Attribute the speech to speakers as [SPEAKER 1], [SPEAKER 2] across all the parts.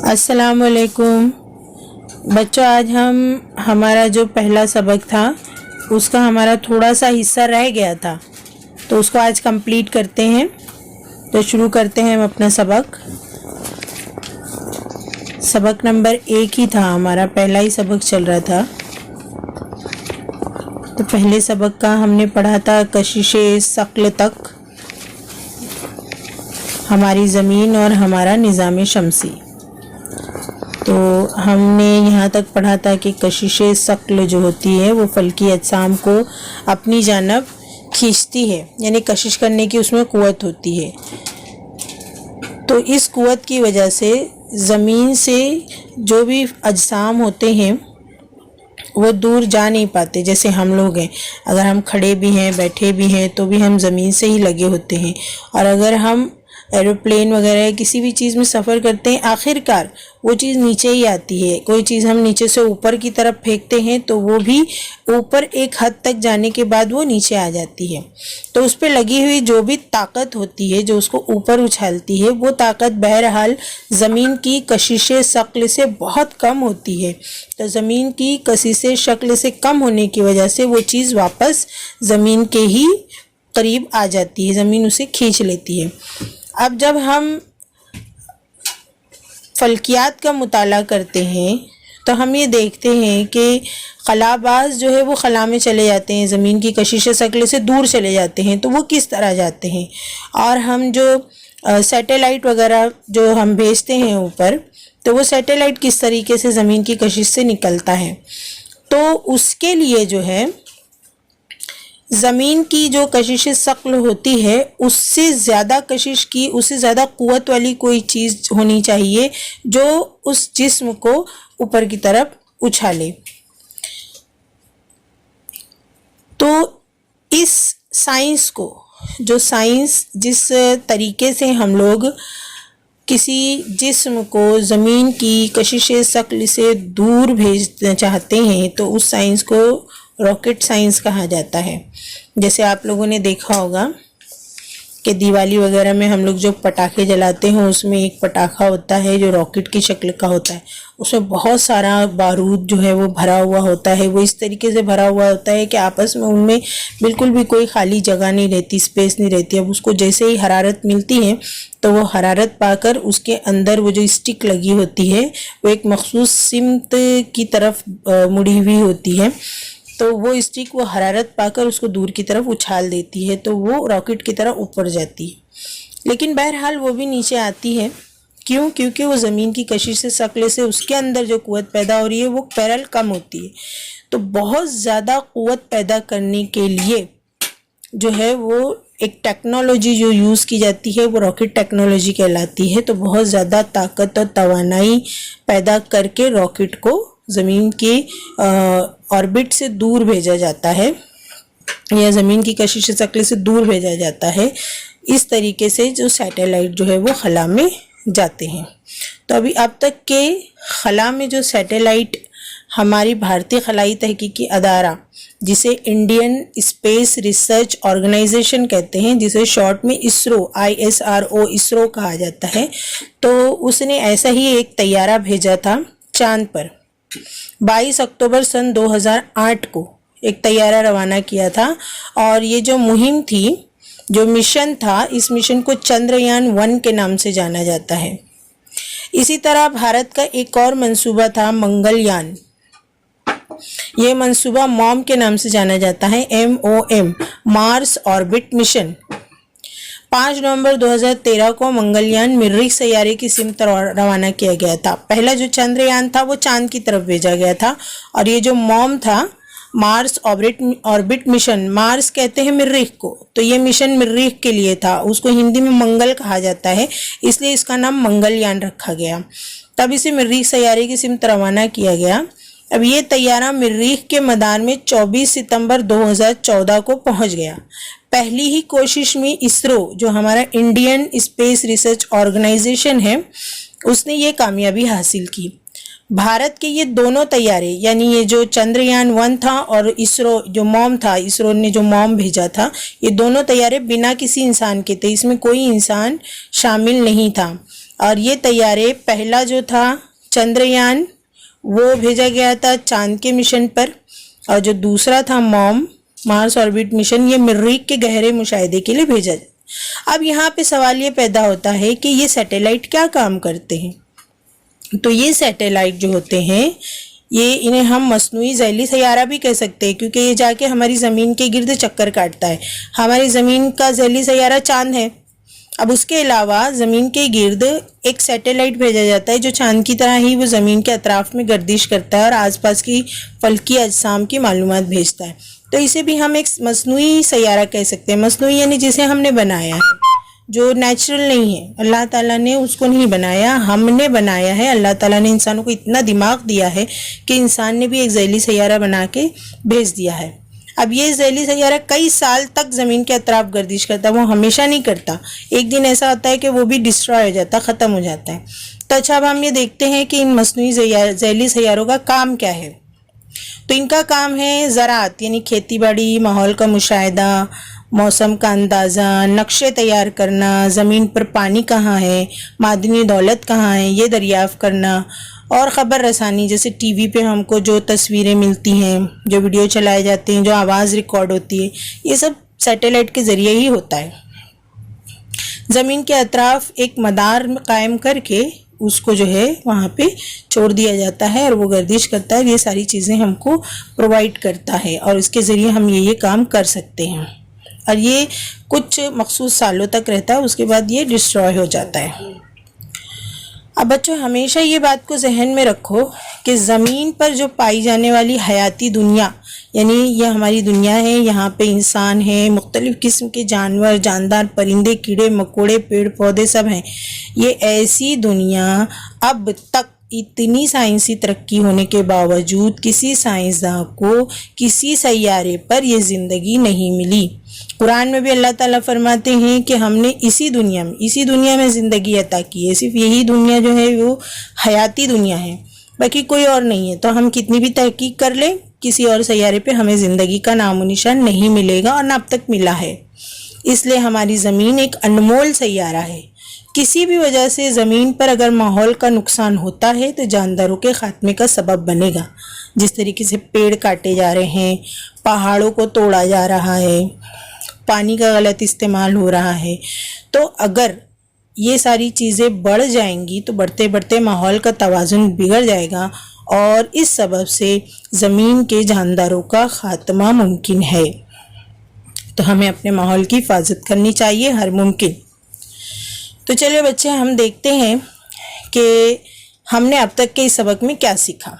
[SPEAKER 1] السلام علیکم بچوں، آج ہمارا جو پہلا سبق تھا اس کا ہمارا تھوڑا سا حصہ رہ گیا تھا، تو اس کو آج کمپلیٹ کرتے ہیں۔ تو شروع کرتے ہیں ہم اپنا سبق نمبر 1 ہی تھا ہمارا، پہلا ہی سبق چل رہا تھا۔ تو پہلے سبق کا ہم نے پڑھا تھا کشش ثقل تک، ہماری زمین اور ہمارا نظام شمسی۔ تو ہم نے یہاں تک پڑھا تھا کہ کشش ثقل جو ہوتی ہے وہ فلکی اجسام کو اپنی جانب کھینچتی ہے، یعنی کشش کرنے کی اس میں قوت ہوتی ہے۔ تو اس قوت کی وجہ سے زمین سے جو بھی اجسام ہوتے ہیں وہ دور جا نہیں پاتے۔ جیسے ہم لوگ ہیں، اگر ہم کھڑے بھی ہیں بیٹھے بھی ہیں تو بھی ہم زمین سے ہی لگے ہوتے ہیں، اور اگر ہم ایروپلین وغیرہ کسی بھی چیز میں سفر کرتے ہیں آخر کار وہ چیز نیچے ہی آتی ہے۔ کوئی چیز ہم نیچے سے اوپر کی طرف پھینکتے ہیں تو وہ بھی اوپر ایک حد تک جانے کے بعد وہ نیچے آ جاتی ہے۔ تو اس پہ لگی ہوئی جو بھی طاقت ہوتی ہے جو اس کو اوپر اچھالتی ہے، وہ طاقت بہرحال زمین کی کشش ثقل سے بہت کم ہوتی ہے۔ تو زمین کی کشش ثقل سے کم ہونے کی وجہ سے وہ چیز واپس زمین کے ہی قریب آ جاتی ہے، زمین اسے کھینچ لیتی ہے۔ اب جب ہم فلکیات کا مطالعہ کرتے ہیں تو ہم یہ دیکھتے ہیں کہ خلا باز جو ہے وہ خلا میں چلے جاتے ہیں، زمین کی کشش ثقل سے دور چلے جاتے ہیں۔ تو وہ کس طرح جاتے ہیں، اور ہم جو سیٹلائٹ وغیرہ جو ہم بھیجتے ہیں اوپر، تو وہ سیٹلائٹ کس طریقے سے زمین کی کشش سے نکلتا ہے۔ تو اس کے لیے جو ہے زمین کی جو کشش ثقل ہوتی ہے اس سے زیادہ کشش کی، اس سے زیادہ قوت والی کوئی چیز ہونی چاہیے جو اس جسم کو اوپر کی طرف اچھالے۔ تو اس سائنس کو، جو سائنس جس طریقے سے ہم لوگ کسی جسم کو زمین کی کشش ثقل سے دور بھیجنا چاہتے ہیں، تو اس سائنس کو راکٹ سائنس کہا جاتا ہے۔ جیسے آپ لوگوں نے دیکھا ہوگا کہ دیوالی وغیرہ میں ہم لوگ جو پٹاخے جلاتے ہیں اس میں ایک پٹاخہ ہوتا ہے جو راکٹ کی شکل کا ہوتا ہے، اس میں بہت سارا بارود جو ہے وہ بھرا ہوا ہوتا ہے۔ وہ اس طریقے سے بھرا ہوا ہوتا ہے کہ آپس میں ان میں بالکل بھی کوئی خالی جگہ نہیں رہتی، اسپیس نہیں رہتی۔ اب اس کو جیسے ہی حرارت ملتی ہے تو وہ حرارت پا کر اس کے اندر وہ جو اسٹک لگی ہوتی ہے وہ ایک مخصوص سمت کی طرف مڑی ہوئی ہوتی ہے، تو وہ اسٹک وہ حرارت پا کر اس کو دور کی طرف اچھال دیتی ہے، تو وہ راکٹ کی طرح اوپر جاتی ہے۔ لیکن بہرحال وہ بھی نیچے آتی ہے، کیوں؟ کیونکہ وہ زمین کی کشش ثقل سے اس کے اندر جو قوت پیدا ہو رہی ہے وہ بہرحال کم ہوتی ہے۔ تو بہت زیادہ قوت پیدا کرنے کے لیے جو ہے وہ ایک ٹیکنالوجی جو یوز کی جاتی ہے وہ راکٹ ٹیکنالوجی کہلاتی ہے۔ تو بہت زیادہ طاقت اور توانائی پیدا کر کے راکٹ کو زمین کے آربٹ سے دور بھیجا جاتا ہے، یا زمین کی کشش ثقل سے دور بھیجا جاتا ہے۔ اس طریقے سے جو سیٹلائٹ جو ہے وہ خلا میں جاتے ہیں۔ تو اب تک کے خلا میں جو سیٹلائٹ ہماری بھارتی خلائی تحقیقی ادارہ جسے انڈین اسپیس ریسرچ آرگنائزیشن کہتے ہیں، جسے شارٹ میں اسرو ISRO اسرو کہا جاتا ہے، تو اس نے ایسا ہی ایک طیارہ بھیجا تھا چاند پر۔ 22 اکتوبر سن 2008 کو ایک طیارہ روانہ کیا تھا، اور یہ جو مہم تھی، جو مشن تھا، اس مشن کو چندریان 1 کے نام سے جانا جاتا ہے۔ اسی طرح بھارت کا ایک اور منصوبہ تھا منگل یان، یہ منصوبہ موم کے نام سے جانا جاتا ہے، MOM مارس آربٹ مشن۔ 5 نومبر 2013 کو منگل یان مریخ سیارے کی سمت روانہ کیا گیا تھا۔ پہلا جو چندریان تھا وہ چاند کی طرف بھیجا گیا تھا، اور یہ جو موم تھا مارس آربٹ مشن، مارس کہتے ہیں مریخ کو، تو یہ مشن مریخ کے لیے تھا۔ اس کو ہندی میں منگل کہا جاتا ہے، اس لیے اس کا نام منگل یان رکھا گیا۔ تب اسے مریخ سیارے کی سمت روانہ کیا گیا۔ اب یہ طیارہ مریخ کے میدان میں 24 ستمبر 2014 کو پہنچ گیا۔ پہلی ہی کوشش میں اسرو، جو ہمارا انڈین اسپیس ریسرچ آرگنائزیشن ہے، اس نے یہ کامیابی حاصل کی۔ بھارت کے یہ دونوں طیارے، یعنی یہ جو چندریان 1 تھا اور اسرو جو موم تھا، اسرو نے جو موم بھیجا تھا، یہ دونوں طیارے بنا کسی انسان کے تھے، اس میں کوئی انسان شامل نہیں تھا۔ اور یہ طیارے پہلا جو تھا چندریان وہ بھیجا گیا تھا چاند کے مشن پر، اور جو دوسرا تھا موم مارس آربٹ مشن یہ مریخ کے گہرے مشاہدے کے لیے بھیجا جائے۔ اب یہاں پہ سوال یہ پیدا ہوتا ہے کہ یہ سیٹلائٹ کیا کام کرتے ہیں؟ تو یہ سیٹلائٹ جو ہوتے ہیں انہیں ہم مصنوعی ذیلی سیارہ بھی کہہ سکتے ہیں، کیونکہ یہ جا کے ہماری زمین کے گرد چکر کاٹتا ہے۔ ہماری زمین کا ذیلی سیارہ چاند ہے، اب اس کے علاوہ زمین کے گرد ایک سیٹلائٹ بھیجا جاتا ہے جو چاند کی طرح ہی وہ زمین کے اطراف میں گردش کرتا ہے اور آس پاس کی فلکی اجسام کی معلومات بھیجتا ہے۔ تو اسے بھی ہم ایک مصنوعی سیارہ کہہ سکتے ہیں۔ مصنوعی یعنی جسے ہم نے بنایا ہے، جو نیچرل نہیں ہے، اللہ تعالیٰ نے اس کو نہیں بنایا، ہم نے بنایا ہے۔ اللہ تعالیٰ نے انسانوں کو اتنا دماغ دیا ہے کہ انسان نے بھی ایک ذیلی سیارہ بنا کے بھیج دیا ہے۔ اب یہ ذیلی سیارہ کئی سال تک زمین کے اطراف گردش کرتا ہے، وہ ہمیشہ نہیں کرتا، ایک دن ایسا ہوتا ہے کہ وہ بھی ڈسٹرائے ہو جاتا ہے، ختم ہو جاتا ہے۔ تو اچھا اب ہم یہ دیکھتے ہیں کہ ان مصنوعی ذیلی سیاروں کا کام کیا ہے۔ تو ان کا کام ہے زراعت یعنی کھیتی باڑی، ماحول کا مشاہدہ، موسم کا اندازہ، نقشے تیار کرنا، زمین پر پانی کہاں ہے، معدنی دولت کہاں ہے یہ دریافت کرنا، اور خبر رسانی جیسے ٹی وی پہ ہم کو جو تصویریں ملتی ہیں، جو ویڈیو چلائے جاتے ہیں، جو آواز ریکارڈ ہوتی ہے، یہ سب سیٹلائٹ کے ذریعے ہی ہوتا ہے۔ زمین کے اطراف ایک مدار قائم کر کے اس کو جو ہے وہاں پہ چھوڑ دیا جاتا ہے اور وہ گردش کرتا ہے، یہ ساری چیزیں ہم کو پرووائڈ کرتا ہے اور اس کے ذریعے ہم یہ کام کر سکتے ہیں، اور یہ کچھ مخصوص سالوں تک رہتا ہے، اس کے بعد یہ ڈسٹرائے ہو جاتا ہے۔ اب بچوں ہمیشہ یہ بات کو ذہن میں رکھو کہ زمین پر جو پائی جانے والی حیاتی دنیا، یعنی یہ ہماری دنیا ہے، یہاں پہ انسان ہیں، مختلف قسم کے جانور، جاندار، پرندے، کیڑے مکوڑے، پیڑ پودے سب ہیں، یہ ایسی دنیا اب تک اتنی سائنسی ترقی ہونے کے باوجود کسی سائنسداں کو کسی سیارے پر یہ زندگی نہیں ملی۔ قرآن میں بھی اللہ تعالیٰ فرماتے ہیں کہ ہم نے اسی دنیا میں زندگی عطا کی ہے، صرف یہی دنیا جو ہے وہ حیاتی دنیا ہے، باقی کوئی اور نہیں ہے۔ تو ہم کتنی بھی تحقیق کر لیں کسی اور سیارے پہ ہمیں زندگی کا نام و نشان نہیں ملے گا، اور نہ اب تک ملا ہے۔ اس لیے ہماری زمین ایک انمول سیارہ ہے۔ کسی بھی وجہ سے زمین پر اگر ماحول کا نقصان ہوتا ہے تو جانداروں کے خاتمے کا سبب بنے گا، جس طریقے سے پیڑ کاٹے جا رہے ہیں، پہاڑوں کو توڑا جا رہا ہے، پانی کا غلط استعمال ہو رہا ہے۔ تو اگر یہ ساری چیزیں بڑھ جائیں گی تو بڑھتے بڑھتے ماحول کا توازن بگڑ جائے گا، اور اس سبب سے زمین کے جانداروں کا خاتمہ ممکن ہے۔ تو ہمیں اپنے ماحول کی حفاظت کرنی چاہیے ہر ممکن۔ تو چلیے بچے ہم دیکھتے ہیں کہ ہم نے اب تک کے اس سبق میں کیا سیکھا۔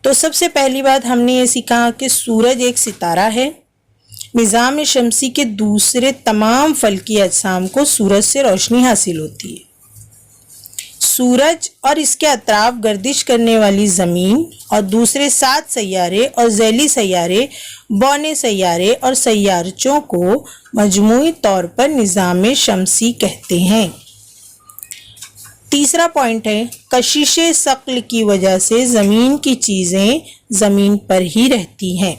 [SPEAKER 1] تو سب سے پہلی بات ہم نے یہ سیکھا کہ سورج ایک ستارہ ہے، نظام شمسی کے دوسرے تمام فلکی اجسام کو سورج سے روشنی حاصل ہوتی ہے۔ سورج اور اس کے اطراف گردش کرنے والی زمین اور دوسرے 7 سیارے اور ذیلی سیارے، بونے سیارے اور سیارچوں کو مجموعی طور پر نظام شمسی کہتے ہیں۔ تیسرا پوائنٹ ہے کشش ثقل کی وجہ سے زمین کی چیزیں زمین پر ہی رہتی ہیں۔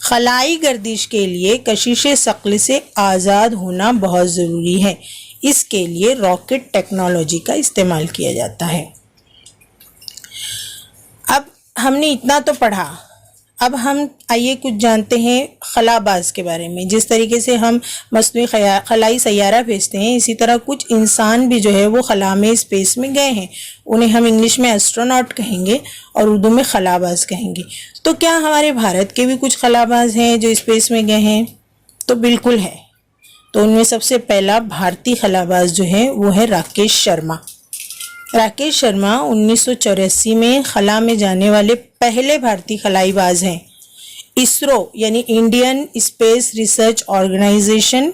[SPEAKER 1] خلائی گردش کے لیے کشش ثقل سے آزاد ہونا بہت ضروری ہے، اس کے لیے راکٹ ٹیکنالوجی کا استعمال کیا جاتا ہے۔ اب ہم نے اتنا تو پڑھا، اب ہم آئیے کچھ جانتے ہیں خلا باز کے بارے میں۔ جس طریقے سے ہم مصنوعی خلائی سیارہ بھیجتے ہیں، اسی طرح کچھ انسان بھی جو ہے وہ خلا میں اسپیس میں گئے ہیں، انہیں ہم انگلش میں ایسٹروناٹ کہیں گے اور اردو میں خلا باز کہیں گے۔ تو کیا ہمارے بھارت کے بھی کچھ خلا باز ہیں جو اسپیس میں گئے ہیں؟ تو بالکل ہے۔ تو ان میں سب سے پہلا بھارتی خلا باز جو ہے وہ ہے راکیش شرما۔ راکیش شرما 1984 میں خلا میں جانے والے پہلے بھارتی خلائی باز ہیں۔ اسرو یعنی Indian space research organisation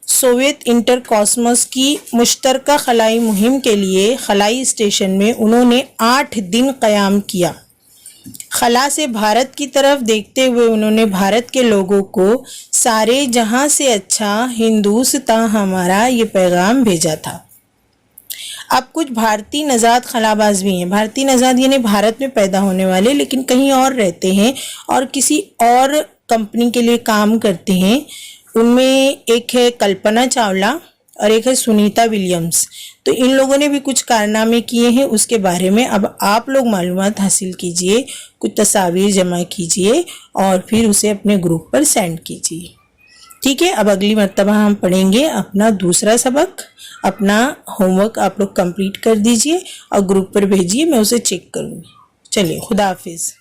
[SPEAKER 1] Soviet Intercosmos کی مشترکہ خلائی مہم کے لیے خلائی اسٹیشن میں انہوں نے 8 دن قیام کیا۔ خلا سے بھارت کی طرف دیکھتے ہوئے انہوں نے بھارت کے لوگوں کو سارے جہاں سے اچھا ہندوستاں ہمارا یہ پیغام بھیجا تھا۔ اب کچھ بھارتی نژاد خلا باز بھی ہیں۔ بھارتی نژاد یعنی بھارت میں پیدا ہونے والے لیکن کہیں اور رہتے ہیں اور کسی اور کمپنی کے لیے کام کرتے ہیں۔ ان میں ایک ہے کلپنا چاولہ اور ایک ہے سنیتا ولیمز. تو ان لوگوں نے بھی کچھ کارنامے کیے ہیں, اس کے بارے میں اب آپ لوگ معلومات حاصل کیجئے, کچھ تصاویر جمع کیجئے اور پھر اسے اپنے گروپ پر سینڈ کیجئے. ٹھیک ہے, اب اگلی مرتبہ ہم پڑھیں گے اپنا دوسرا سبق. اپنا ہوم ورک آپ لوگ کمپلیٹ کر دیجئے اور گروپ پر بھیجیے, میں اسے چیک کروں گی. چلیے, خدا حافظ.